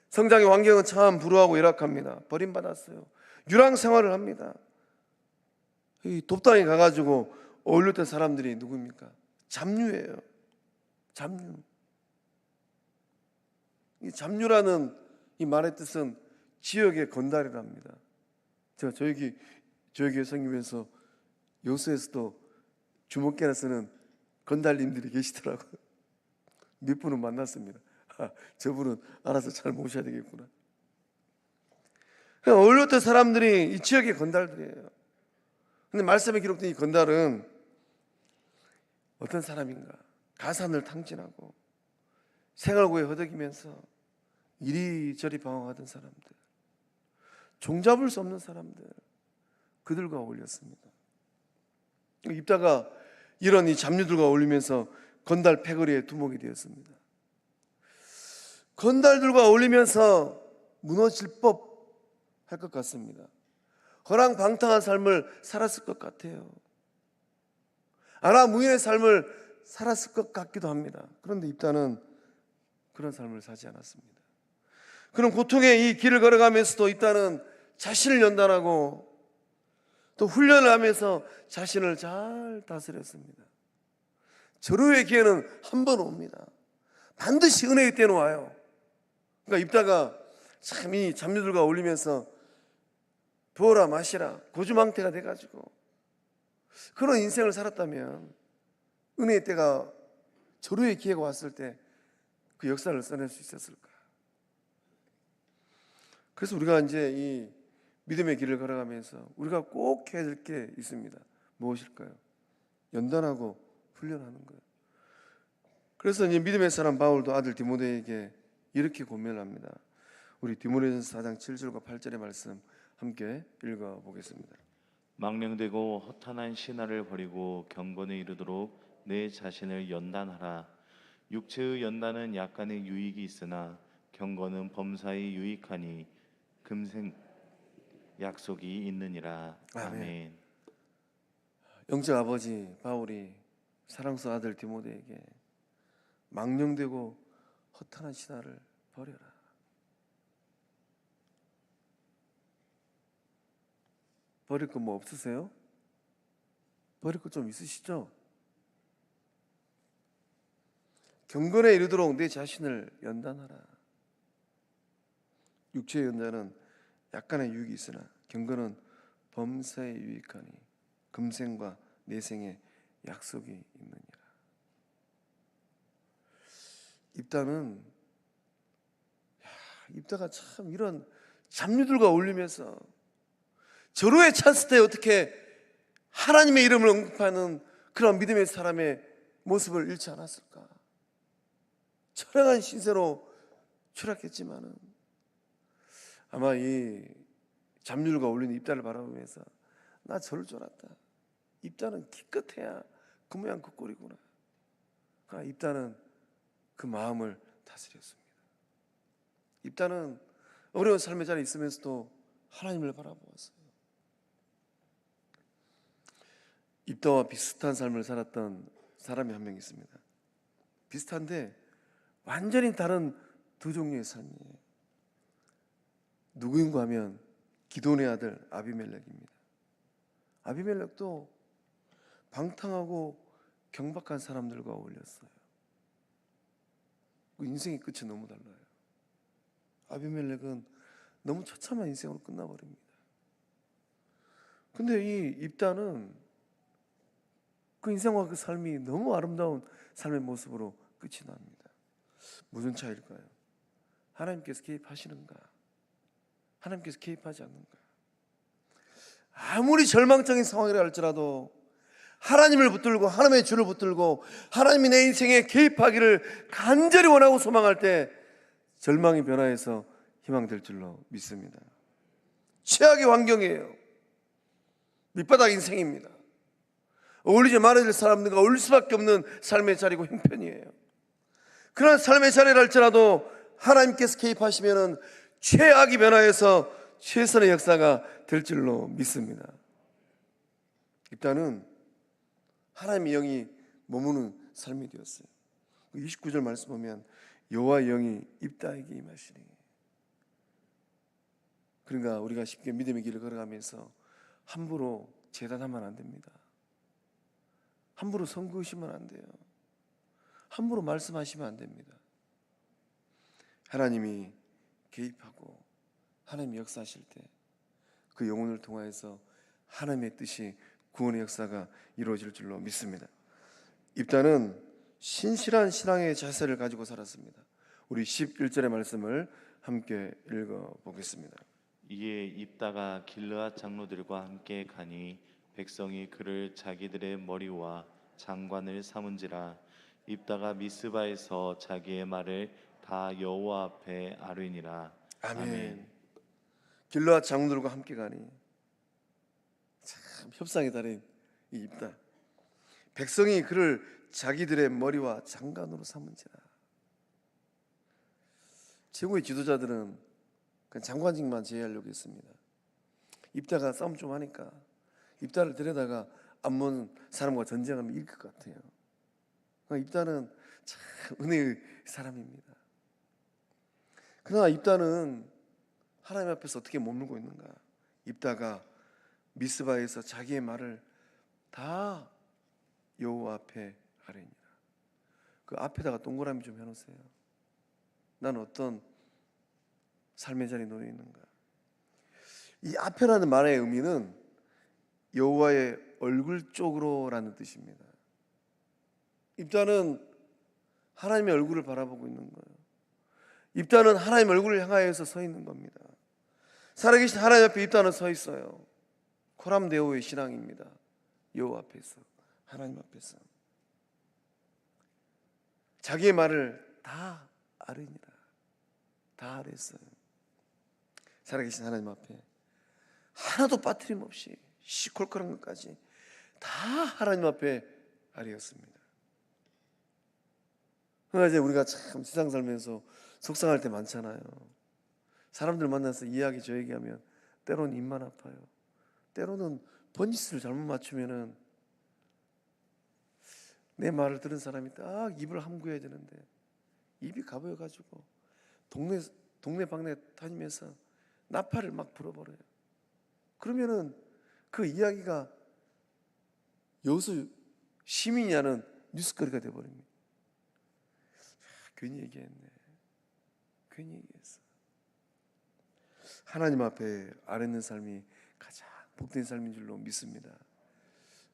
S1: 성장의 환경은 참 불우하고 열악합니다. 버림받았어요. 유랑 생활을 합니다. 이 돕당에 가가지고 어울렸던 사람들이 누구입니까? 잡류예요. 잡류. 이 잡류라는 이 말의 뜻은 지역의 건달이랍니다. 제가 저희 교회 성김에서 여수에서도 주목계나 쓰는 건달님들이 계시더라고요. 몇 분은 만났습니다. 저분은 알아서 잘 모셔야 되겠구나. 어울렸던 사람들이 이 지역의 건달들이에요. 근데 말씀에 기록된 이 건달은 어떤 사람인가? 가산을 탕진하고 생활고에 허덕이면서 이리저리 방황하던 사람들, 종잡을 수 없는 사람들, 그들과 어울렸습니다. 입다가 이런 이 잡류들과 어울리면서 건달 패거리에 두목이 되었습니다. 건달들과 어울리면서 무너질 법 할 것 같습니다. 허랑방탕한 삶을 살았을 것 같아요. 아나무인의 삶을 살았을 것 같기도 합니다. 그런데 입다는 그런 삶을 사지 않았습니다. 그런 고통의 이 길을 걸어가면서도 입다는 자신을 연단하고 또 훈련을 하면서 자신을 잘 다스렸습니다. 절호의 기회는 한 번 옵니다. 반드시 은혜의 때는 와요. 그러니까 입다가 참 이 잡류들과 어울리면서 부어라 마시라 고주망태가 돼가지고 그런 인생을 살았다면 은혜의 때가 절호의 기회가 왔을 때 그 역사를 써낼 수 있었을까? 그래서 우리가 이제 이 믿음의 길을 걸어가면서 우리가 꼭 해야 될 게 있습니다. 무엇일까요? 연단하고 훈련하는 거예요. 그래서 이제 믿음의 사람 바울도 아들 디모데에게 이렇게 고면을 합니다. 우리 디모데전서 4장 7절과 8절의 말씀 함께 읽어보겠습니다.
S2: 망령되고 허탄한 신화를 버리고 경건에 이르도록 내 자신을 연단하라. 육체의 연단은 약간의 유익이 있으나 경건은 범사에 유익하니 금생 약속이 있느니라. 아멘.
S1: 영적 아버지 바울이 사랑스러운 아들 디모데에게 망령되고 허탄한 신화를 버려라. 버릴 거 뭐 없으세요? 버릴 거 좀 있으시죠? 경건에 이르도록 내 자신을 연단하라. 육체의 연단은 약간의 유익이 있으나 경건은 범사에 유익하니 금생과 내생에 약속이 있느니라. 입다가 참 이런 잡류들과 어울리면서 절호의 찬스 때 어떻게 하나님의 이름을 언급하는 그런 믿음의 사람의 모습을 잃지 않았을까? 처량한 신세로 추락했지만은 아마 이 잡류들과 어울리는 입다를 바라보면서 나 저럴 줄 알았다. 입다는 기껏해야 그 모양 그 꼴이구나. 그러나 입다는 그 마음을 다스렸습니다. 입다는 어려운 삶의 자리에 있으면서도 하나님을 바라보았어요. 입다와 비슷한 삶을 살았던 사람이 한 명 있습니다. 비슷한데 완전히 다른 두 종류의 삶이에요. 누구인가 하면 기돈의 아들 아비멜렉입니다. 아비멜렉도 방탕하고 경박한 사람들과 어울렸어요. 그 인생의 끝이 너무 달라요. 아비멜렉은 너무 처참한 인생으로 끝나버립니다. 근데 이 입다는 그 인생과 그 삶이 너무 아름다운 삶의 모습으로 끝이 납니다. 무슨 차이일까요? 하나님께서 개입하시는가? 하나님께서 개입하지 않는가? 아무리 절망적인 상황이라 할지라도 하나님을 붙들고 하나님의 줄을 붙들고 하나님이 내 인생에 개입하기를 간절히 원하고 소망할 때 절망이 변화해서 희망될 줄로 믿습니다. 최악의 환경이에요. 밑바닥 인생입니다. 어울리지 말아야 될 사람들과 어울릴 수밖에 없는 삶의 자리고 형편이에요. 그런 삶의 자리를 할지라도 하나님께서 개입하시면 최악이 변화해서 최선의 역사가 될 줄로 믿습니다. 입다는 하나님의 영이 머무는 삶이 되었어요. 29절 말씀 보면 여호와의 영이 입다에게 임하시니, 그러니까 우리가 쉽게 믿음의 길을 걸어가면서 함부로 재단하면 안 됩니다. 함부로 선거 의시면 안 돼요. 함부로 말씀하시면 안 됩니다. 하나님이 개입하고 하나님이 역사하실 때 그 영혼을 통하여서 하나님의 뜻이 구원의 역사가 이루어질 줄로 믿습니다. 입다는 신실한 신앙의 자세를 가지고 살았습니다. 우리 11절의 말씀을 함께 읽어보겠습니다.
S2: 이에 입다가 길르앗 장로들과 함께 가니 백성이 그를 자기들의 머리와 장관을 삼은지라. 입다가 미스바에서 자기의 말을 다 여호와 앞에 아뢰니라.
S1: 아멘. 길르앗 장로들과 함께 가니, 참 협상의 달인 이 입다. 백성이 그를 자기들의 머리와 장관으로 삼은지라. 최고의 지도자들은 그냥 장관직만 제외하려고 했습니다. 입다가 싸움 좀 하니까 입다를 데려다가 암몬 사람과 전쟁하면 이길 것 같아요. 입다는 참 은혜의 사람입니다. 그러나 입다는 하나님 앞에서 어떻게 머물고 있는가? 입다가 미스바에서 자기의 말을 다 여호와 앞에 아뢰니라. 그 앞에다가 동그라미 좀 해놓으세요. 나는 어떤 삶의 자리에 놓여 있는가? 이 앞에라는 말의 의미는 여호와의 얼굴 쪽으로라는 뜻입니다. 입다는 하나님의 얼굴을 바라보고 있는 거예요. 입다는 하나님의 얼굴을 향하여서 서 있는 겁니다. 살아계신 하나님 앞에 입다는 서 있어요. 코람데오의 신앙입니다. 여호와 앞에서, 하나님 앞에서 자기의 말을 다 아뢰니라. 다 아뢰었어요. 살아계신 하나님 앞에 하나도 빠트림 없이 시콜콜한 것까지 다 하나님 앞에 아뢰었습니다. 그러나 이제 우리가 참 세상 살면서 속상할 때 많잖아요. 사람들 만나서 이야기 저 얘기하면 때로는 입만 아파요. 때로는 번지수를 잘못 맞추면은 내 말을 들은 사람이 딱 입을 함구해야 되는데 입이 가보여가지고 동네 방네 다니면서 나팔을 막 불어버려요. 그러면은 그 이야기가 여수 시민이냐는 뉴스거리가 돼버립니다. 괜히 얘기했네. 괜히 얘기했어. 하나님 앞에 아뢰는 삶이 가장 복된 삶인 줄로 믿습니다.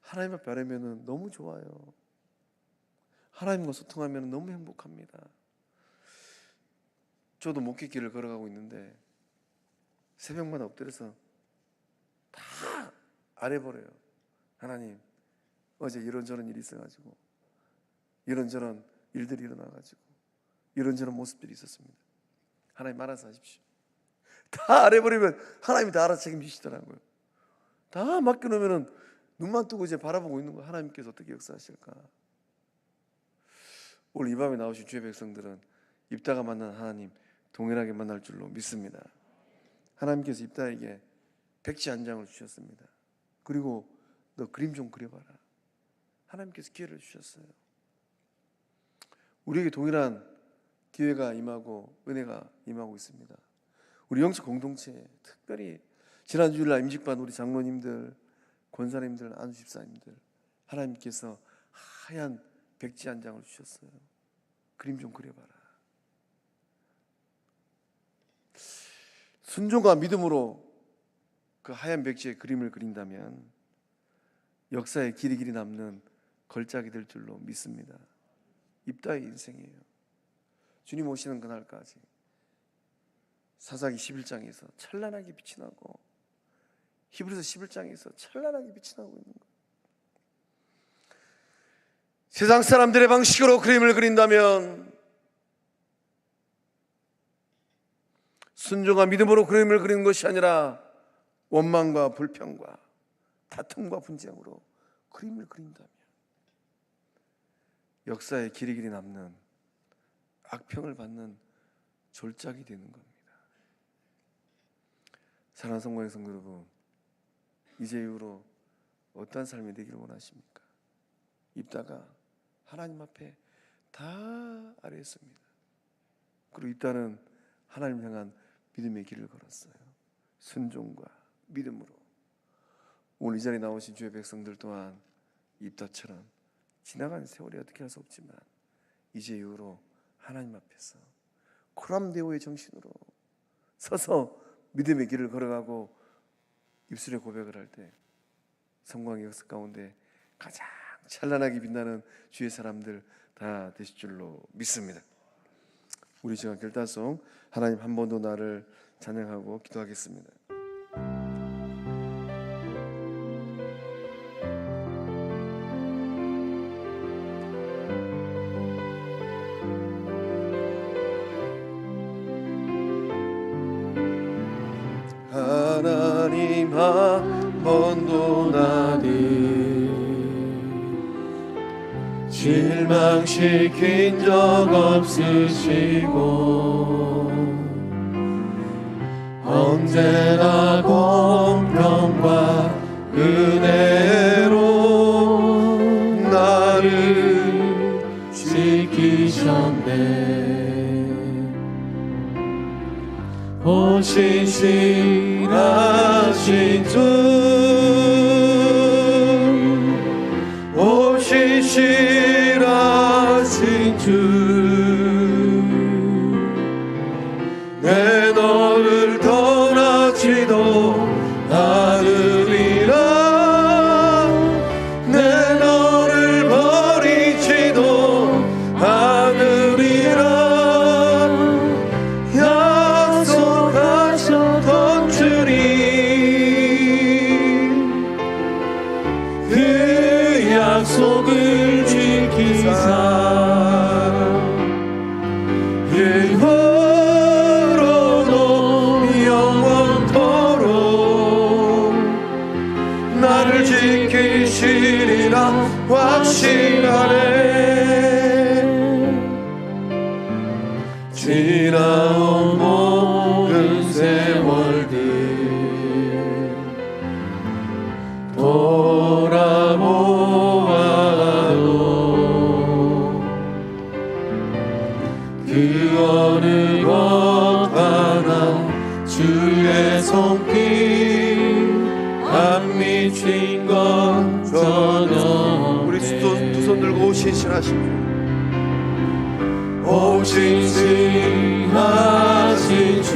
S1: 하나님 앞에 아뢰면은 너무 좋아요. 하나님과 소통하면 너무 행복합니다. 저도 목회길을 걸어가고 있는데 새벽마다 엎드려서 다 아뢰버려요. 하나님, 어제 이런저런 일이 있어가지고 이런저런 일들이 일어나가지고 이런저런 모습들이 있었습니다. 하나님 알아서 하십시오. 다 아뢰버리면 하나님이 다 알아서 책임지시더라고요. 다 맡겨놓으면 눈만 뜨고 이제 바라보고 있는 거예요. 하나님께서 어떻게 역사하실까. 오늘 이 밤에 나오신 주의 백성들은 입다가 만난 하나님 동일하게 만날 줄로 믿습니다. 하나님께서 입다에게 백지 한 장을 주셨습니다. 그리고 너 그림 좀 그려봐라. 하나님께서 기회를 주셨어요. 우리에게 동일한 기회가 임하고 은혜가 임하고 있습니다. 우리 영적 공동체에 특별히 지난 주일날 임직반 우리 장로님들, 권사님들, 안수집사님들, 하나님께서 하얀 백지 한 장을 주셨어요. 그림 좀 그려봐라. 순종과 믿음으로 그 하얀 백지에 그림을 그린다면 역사에 길이 남는 걸작이 될 줄로 믿습니다. 입다의 인생이에요. 주님 오시는 그날까지 사사기 11장에서 찬란하게 빛이 나고 히브리서 11장에서 찬란하게 빛이 나고 있는 거예요. 세상 사람들의 방식으로 그림을 그린다면, 순종과 믿음으로 그림을 그리는 것이 아니라 원망과 불평과 다툼과 분쟁으로 그림을 그린다면 역사에 길이길이 남는 악평을 받는 졸작이 되는 겁니다. 사랑하는 성공의 성도 여러분, 이제 이후로 어떠한 삶이 되기를 원하십니까? 입다가 하나님 앞에 다 아뢰었습니다. 그리고 입다는 하나님 향한 믿음의 길을 걸었어요. 순종과 믿음으로. 오늘 이 자리에 나오신 주의 백성들 또한 입다처럼 지나간 세월이 어떻게 할 수 없지만 이제 이후로 하나님 앞에서 코람데오의 정신으로 서서 믿음의 길을 걸어가고 입술에 고백을 할 때 성광의 역사 가운데 가장 찬란하게 빛나는 주의 사람들 다 되실 줄로 믿습니다. 우리 시간 결단송 하나님 한 번 더 나를 찬양하고 기도하겠습니다. 하나님 한 번도 나를 실망시킨 적 없으시고 언제나 공평과 은혜로 나를 지키셨네. 오신실하신 주, 오신실하신 주, 내 너를 떠나지도 않으리라. 내 너를 버리지도 않으리라. 약속하셨던 주님, 그 약속을 지키사 일부러도 영원토록 나를 지키시리라 확신하네. 지나온 모든 세월들 돌아보아도 그 어느 것 하나 주의 손길 안 미친 것 전혀. 우리 두 손 들고 오신실하신 주, 오신실하신 주,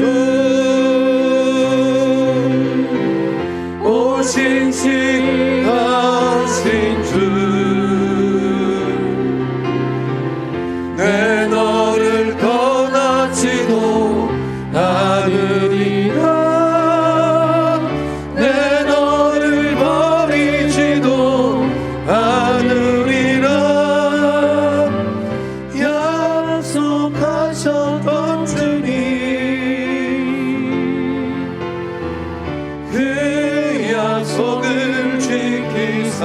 S1: 오신실하신 주, 내 너를 떠나지도 않으리라. 내 너를 버리지도 않으리라. 약속하셨던 주님, 그 약속을 지키사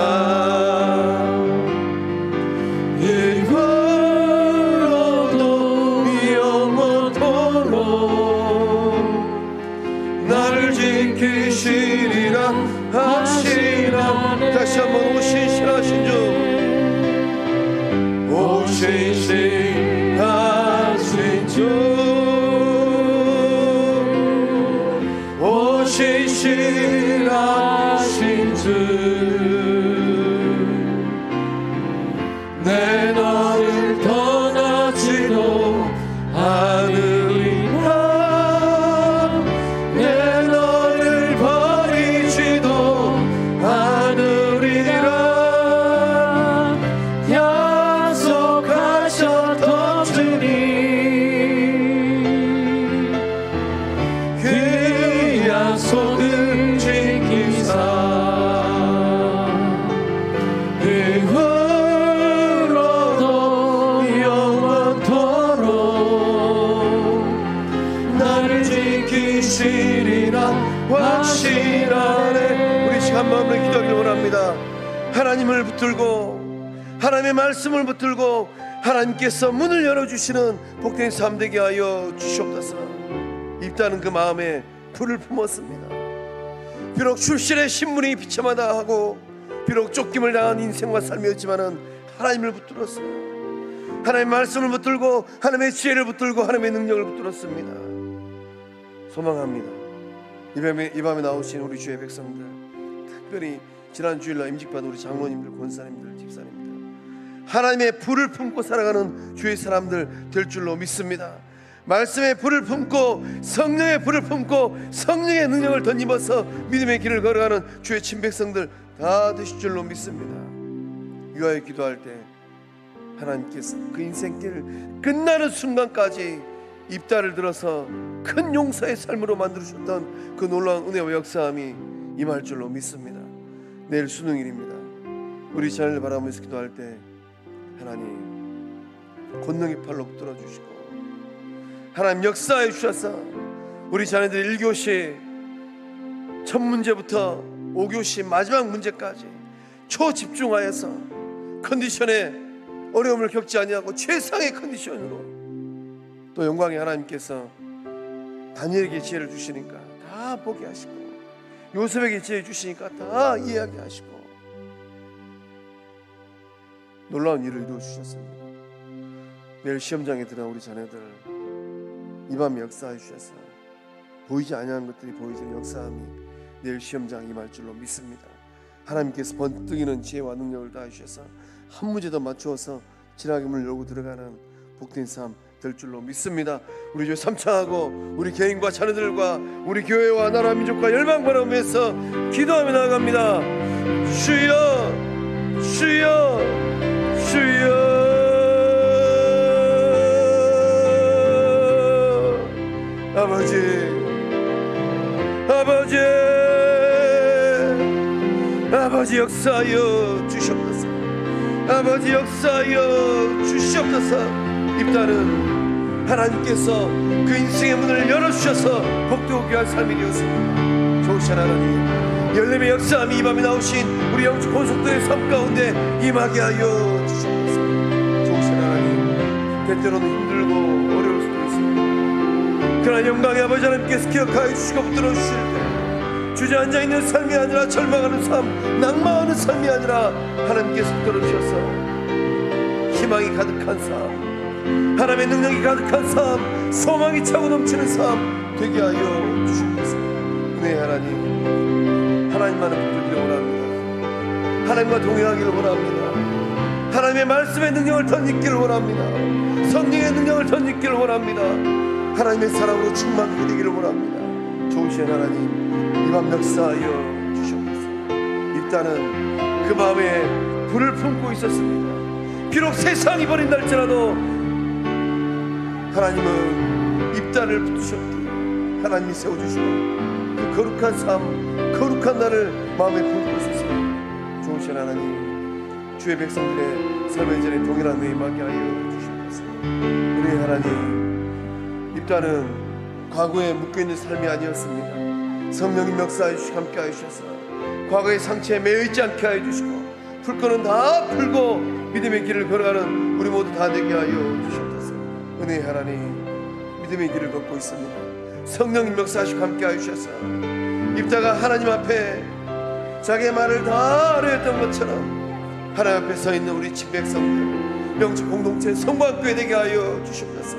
S1: 일부러도 영원토록 나를 지키시리라 확신하네. 다시 한번 오신실하신 주, 오신실하신 주, 오신실하신 주, 내 너를 떠나지도 않으리라. 내 너를 버리지도 않으리라. 약속하셨던 붙들고 하나님의 말씀을 붙들고 하나님께서 문을 열어주시는 복된 삶 되게 하여 주시옵소서. 입다는 그 마음에 불을 품었습니다. 비록 출신의 신분이 비참하다 하고 비록 쫓김을 당한 인생과 삶이었지만은 하나님을 붙들었어요. 하나님의 말씀을 붙들고 하나님의 지혜를 붙들고 하나님의 능력을 붙들었습니다. 소망합니다. 이 밤에 나오신 우리 주의 백성들, 특별히 지난 주일날 임직받은 우리 장로님들, 권사님들, 집사님들, 하나님의 불을 품고 살아가는 주의 사람들 될 줄로 믿습니다. 말씀의 불을 품고 성령의 불을 품고 성령의 능력을 덧입어서 믿음의 길을 걸어가는 주의 친백성들 다 되실 줄로 믿습니다. 위하여 기도할 때 하나님께서 그 인생길 끝나는 순간까지 입다를 들어서 큰 용서의 삶으로 만들어주셨던 그 놀라운 은혜와 역사함이 임할 줄로 믿습니다. 내일 수능일입니다. 우리 자녀를 바라보면서 기도할 때 하나님 권능의 팔로 붙들어 주시고 하나님 역사해 주셔서 우리 자녀들 1교시 첫 문제부터 5교시 마지막 문제까지 초집중하여서 컨디션에 어려움을 겪지 아니하고 최상의 컨디션으로 또 영광의 하나님께서 다니엘에게 지혜를 주시니까 다 보게 하시고 요셉에게 지혜 주시니까 다 이해하게 하시고 놀라운 일을 이루어 주셨습니다. 내일 시험장에 들어간 우리 자녀들 이 밤에 역사해 주셔서 보이지 아니하는 것들이 보이지는 역사함이 내일 시험장 임할 줄로 믿습니다. 하나님께서 번뜩이는 지혜와 능력을 다해 주셔서 한 문제 더 맞추어서 지나게 문을 열고 들어가는 복된 삶 될 줄로 믿습니다. 우리 주 삼창하고 우리 개인과 자녀들과 우리 교회와 나라 민족과 열방 바라보면서 기도하며 나아갑니다. 주여 주여 주여 아버지 아버지 아버지 역사하여 주시옵소서. 아버지 역사하여 주시옵소서. 입다는 하나님께서 그 인생의 문을 열어주셔서 복되게 할 삶이 되었습니다. 좋으신 하나님 열림의 역사함이 이 밤에 나오신 우리 영적 권속들의 삶 가운데 임하게 하여 주시옵소서. 좋으신 하나님 때때로는 힘들고 어려울 수도 있습니다. 그러나 영광의 아버지 하나님께서 기억하여 주시고 붙들어 주실 때 주저앉아있는 삶이 아니라 절망하는 삶 낭망하는 삶이 아니라 하나님께서 붙들어 주셔서 희망이 가득한 삶 하나님의 능력이 가득한 삶 소망이 차고 넘치는 삶 되게 하여 주시옵소서. 은혜의 하나님 하나님만을 붙들기를 원합니다. 하나님과 동행하기를 원합니다. 하나님의 말씀의 능력을 덧입기를 원합니다. 성령의 능력을 덧입기를 원합니다. 하나님의 사랑으로 충만하게 되기를 원합니다. 좋으신 하나님 이 밤 역사하여 주시옵소서. 입다는 그 마음에 불을 품고 있었습니다. 비록 세상이 버린다 할지라도 하나님은 입다를 붙으셨기에 하나님이 세워주시고 그 거룩한 삶 거룩한 날을 마음에 품고 있었습니다. 좋으신 하나님 주의 백성들의 삶의 전에 동일한 은혜 임하게 하여 주시옵소서. 은혜의 하나님 입다는 과거에 묶여있는 삶이 아니었습니다. 성령님 역사해 주시고 함께 하여 주셔서 과거의 상처에 매여있지 않게 하여 주시고 풀 거는 다 풀고 믿음의 길을 걸어가는 우리 모두 다 되게 하여 주시옵소서. 은혜의 하나님 믿음의 길을 걷고 있습니다. 성령님 역사하시고 함께 하여 주셔서 입다가 하나님 앞에 자기의 말을 다 아뢰었던 것처럼 하나님 앞에 서 있는 우리 집백성들 명적 공동체 성광교회 되게 하여 주시옵소서.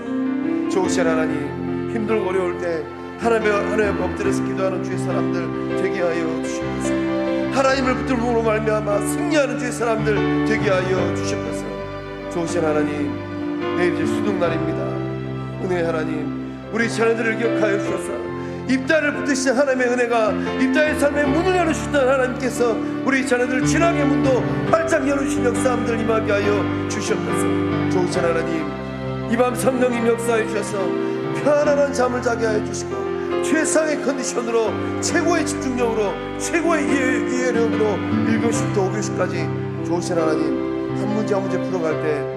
S1: 좋으신 하나님 힘들고 어려울 때 하나님의 법들에서 기도하는 주의 사람들 되게 하여 주시옵소서. 하나님을 붙들므로 말미암아 승리하는 주의 사람들 되게 하여 주시옵소서. 좋으신 하나님 내일 이제 수능날입니다. 은혜의 하나님 우리 자녀들을 기억하여 주셔서 입다를 붙드신 하나님의 은혜가 입다의 삶에 문을 열어주셨던 하나님께서 우리 자녀들 진학의 문도 활짝 열어주신 역사함들 임하게 하여 주시옵소서. 좋으신 하나님 이 밤 성령님 역사해 주셔서 편안한 잠을 자게 하여 주시고 최상의 컨디션으로 최고의 집중력으로 최고의 이해력으로 1교시부터 5교시까지 좋으신 하나님 한 문제 한 문제 풀어갈 때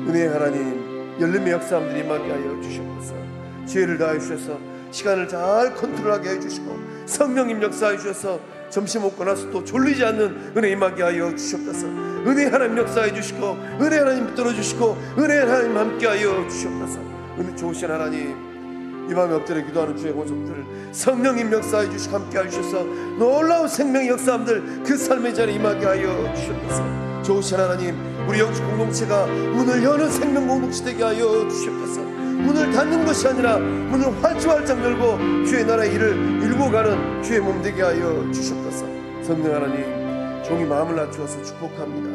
S1: 은혜의 하나님 열림의 역사함들이 임하게 하여 주시옵소서. 지혜를 다해 주셔서 시간을 잘 컨트롤하게 해주시고 성령님 역사해 주셔서 점심 먹고 나서 또 졸리지 않는 은혜 임하게 하여 주시옵소서. 은혜 하나님 역사해 주시고 은혜 하나님 붙들어 주시고 은혜 하나님 함께 하여 주시옵소서. 은혜 좋으신 하나님, 이 밤에 엎드려 기도하는 주의 권속들 성령님 역사해 주시고 함께 하셔서 놀라운 생명의 역사함들 그 삶의 자리에 임하게 하여 주시옵소서. 좋으신 하나님, 우리 영적 공동체가 문을 여는 생명 공동체 되게 하여 주시옵소서. 문을 닫는 것이 아니라 문을 활짝 열고 주의 나라의 일을 이루고 가는 주의 몸 되게 하여 주시옵소서. 성령 하나님, 종이 마음을 낮추어서 축복합니다.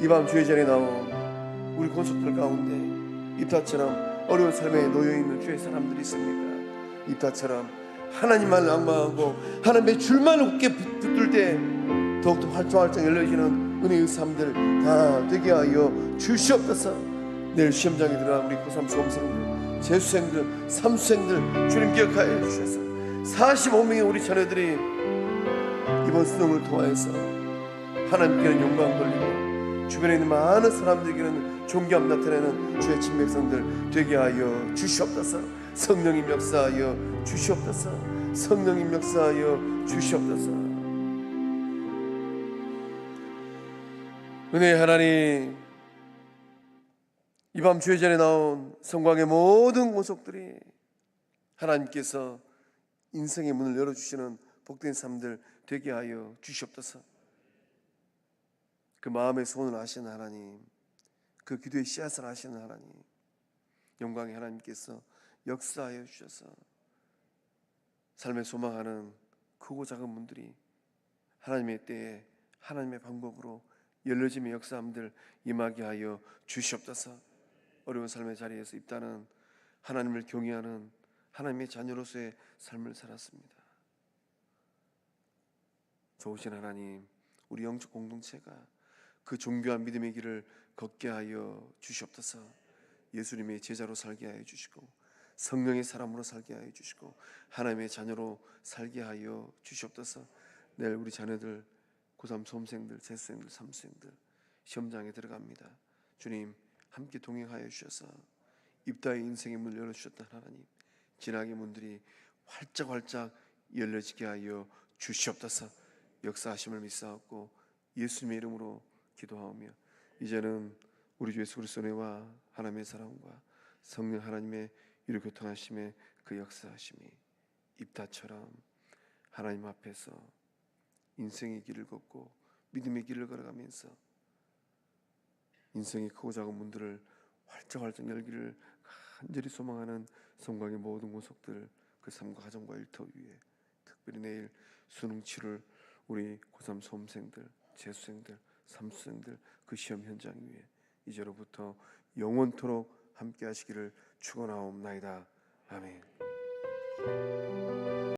S1: 이 밤 주의 자리에 나온 우리 권속들 가운데 입다처럼 어려운 삶에 놓여있는 주의 사람들이 있습니까? 입다처럼 하나님만 낭망하고 하나님의 줄만 굳게 붙들 때 더욱더 활짝 열려지는 은혜의 삶들 다 되게 하여 주시옵소서. 내일 시험장에 들어간 우리 고3 수험생들, 재수생들, 삼수생들 주님 기억하여 주셔서 45명의 우리 자녀들이 이번 수능을 통하여서 하나님께는 영광 돌리고 주변에 있는 많은 사람들에게는 존귀함 나타내는 주의 친백성들 되게 하여 주시옵소서. 성령님 역사하여 주시옵소서. 성령님 역사하여 주시옵소서. 은혜의 하나님, 이 밤 주의 전에 나온 성광의 모든 권속들이 하나님께서 인생의 문을 열어주시는 복된 삶들 되게 하여 주시옵소서. 그 마음의 소원을 아시는 하나님, 그 기도의 씨앗을 아시는 하나님, 영광의 하나님께서 역사하여 주셔서 삶에 소망하는 크고 작은 문들이 하나님의 때에 하나님의 방법으로 열려짐의 역사함들 임하게 하여 주시옵소서. 어려운 삶의 자리에서 입다는 하나님을 경외하는 하나님의 자녀로서의 삶을 살았습니다. 좋으신 하나님, 우리 영적 공동체가 그 존귀한 믿음의 길을 걷게 하여 주시옵소서. 예수님의 제자로 살게 하여 주시고 성령의 사람으로 살게 하여 주시고 하나님의 자녀로 살게 하여 주시옵소서. 내일 우리 자녀들 고3 수험생들, 재수생들, 삼수생들 시험장에 들어갑니다. 주님 함께 동행하여 주셔서 입다의 인생의 문을 열어주셨던 하나님, 진학의 문들이 활짝 열려지게 하여 주시옵소서. 역사하심을 믿사옵고 예수님의 이름으로 기도하오며 이제는 우리 주 예수 그리스도의 은혜와 하나님의 사랑과 성령 하나님의 이루 교통하심의 그 역사하심이 입다처럼 하나님 앞에서 인생의 길을 걷고 믿음의 길을 걸어가면서 인생의 크고 작은 문들을 활짝 열기를 간절히 소망하는 성광의 모든 권속들 그 삶과 가정과 일터 위에, 특별히 내일 수능 치를 우리 고3 수험생들, 재수생들, 삼수생들 그 시험 현장 위에 이제로부터 영원토록 함께 하시기를 축원하옵나이다. 아멘.